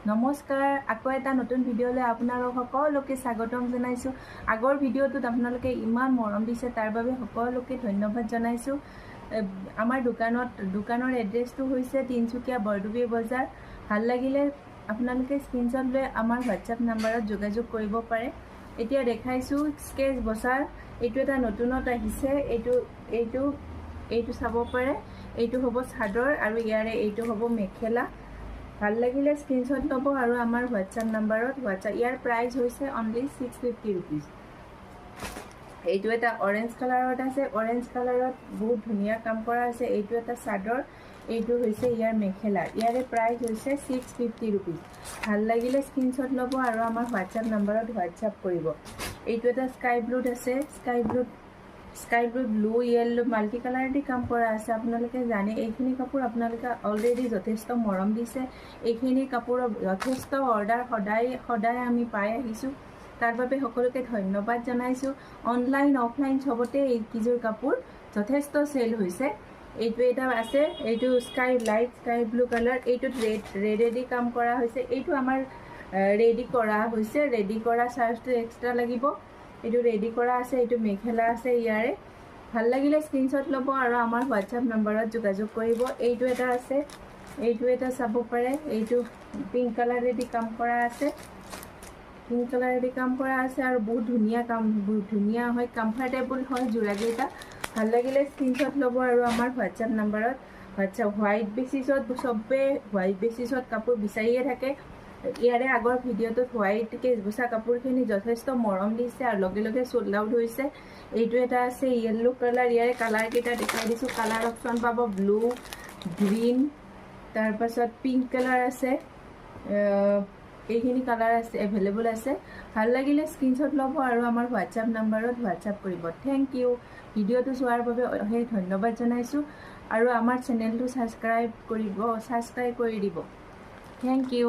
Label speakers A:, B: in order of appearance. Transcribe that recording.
A: নমস্কাৰ আকৌ এটা নতুন ভিডিঅ'লৈ আপোনালোক সকলোকে স্বাগতম জনাইছোঁ। আগৰ ভিডিঅ'টোত আপোনালোকে ইমান মৰম দিছে তাৰ বাবে সকলোকে ধন্যবাদ জনাইছোঁ। আমাৰ দোকানৰ এড্ৰেছটো হৈছে তিনিচুকীয়া বৰদুবি বজাৰ। ভাল লাগিলে আপোনালোকে স্ক্ৰীনশ্বট লৈ আমাৰ হোৱাটছআপ নাম্বাৰত যোগাযোগ কৰিব পাৰে। এতিয়া দেখাইছোঁ স্কেচ বছাৰ। এইটো এটা নতুনত আহিছে। এইটো চাব পাৰে। এইটো হ'ব চাদৰ আৰু ইয়াৰে এইটো হ'ব মেখেলা। ভাল লাগিলে স্ক্ৰীনশ্বট ল'ব আৰু আমাৰ হোৱাটছআপ নাম্বাৰত ইয়াৰ প্ৰাইচ হৈছে অনলি 650 ৰুপিজ। এইটো এটা অৰেঞ্জ কালাৰত আছে। অৰেঞ্জ কালাৰত বহুত ধুনীয়া কাম কৰা আছে। এইটো এটা চাদৰ, এইটো হৈছে ইয়াৰ মেখেলা। ইয়াৰে প্ৰাইচ হৈছে 650 ৰুপিজ। ভাল লাগিলে স্ক্ৰীনশ্বট ল'ব আৰু আমাৰ হোৱাটছআপ নাম্বাৰত হোৱাটছআপ কৰিব। এইটো এটা স্কাই ব্লুত আছে। Sky blue, blue, yellow multi কালাৰেদি কাম কৰা আছে। আপোনালোকে জানে এইখিনি কাপোৰ আপোনালোকে অলৰেডি যথেষ্ট মৰম দিছে। এইখিনি কাপোৰৰ যথেষ্ট অৰ্ডাৰ সদায় আমি পাই আহিছোঁ। তাৰ বাবে সকলোকে ধন্যবাদ জনাইছোঁ। অনলাইন অফলাইন চবতে এইকেইযোৰ কাপোৰ যথেষ্ট চেল হৈছে। এইটো এটা আছে, এইটো লাইট স্কাই ব্লু কালাৰ। এইটোত ৰেডেদি কাম কৰা হৈছে। এইটো আমাৰ ৰেডি কৰা হৈছে। ৰেডি কৰা চাৰ্জটো এক্সট্ৰা লাগিব। এইটো ৰেডি কৰা আছে। এইটো মেখেলা আছে ইয়াৰে। ভাল লাগিলে স্ক্ৰীনশ্বট ল'ব আৰু আমাৰ হোৱাটছআপ নাম্বাৰত যোগাযোগ কৰিব। এইটো এটা আছে, এইটো এটা চাব পাৰে। এইটো পিংক কালাৰেদি কাম কৰা আছে। আৰু বহুত ধুনীয়া হয়, কমফৰ্টেবল হয় যোৰাকেইটা। ভাল লাগিলে স্ক্ৰীনশ্বট ল'ব আৰু আমাৰ হোৱাটছআপ নাম্বাৰত হোৱাইট বেচিছত কাপোৰ বিচাৰিয়ে থাকে। ইয়াৰে আগৰ ভিডিঅ'টোত হোৱাইট কেচবচা কাপোৰখিনি যথেষ্ট মৰম দিছে আৰু লগে লগে চ'ল্ড আউট হৈছে। এইটো এটা আছে য়েল্লো কালাৰ। ইয়াৰে কালাৰকেইটা দেখাই দিছোঁ। কালাৰ অপশ্যন পাব ব্লু, গ্ৰীণ, তাৰপাছত পিংক কালাৰ আছে। এইখিনি কালাৰ আছে, এভেইলেবল আছে। ভাল লাগিলে স্ক্ৰীনশ্বট ল'ব আৰু আমাৰ হোৱাটছআপ নাম্বাৰত হোৱাটছআপ কৰিব। Thank you. ভিডিঅ'টো চোৱাৰ বাবে অশেষ ধন্যবাদ জনাইছোঁ আৰু আমাৰ চেনেলটো ছাবস্ক্ৰাইব কৰি দিব। Thank U.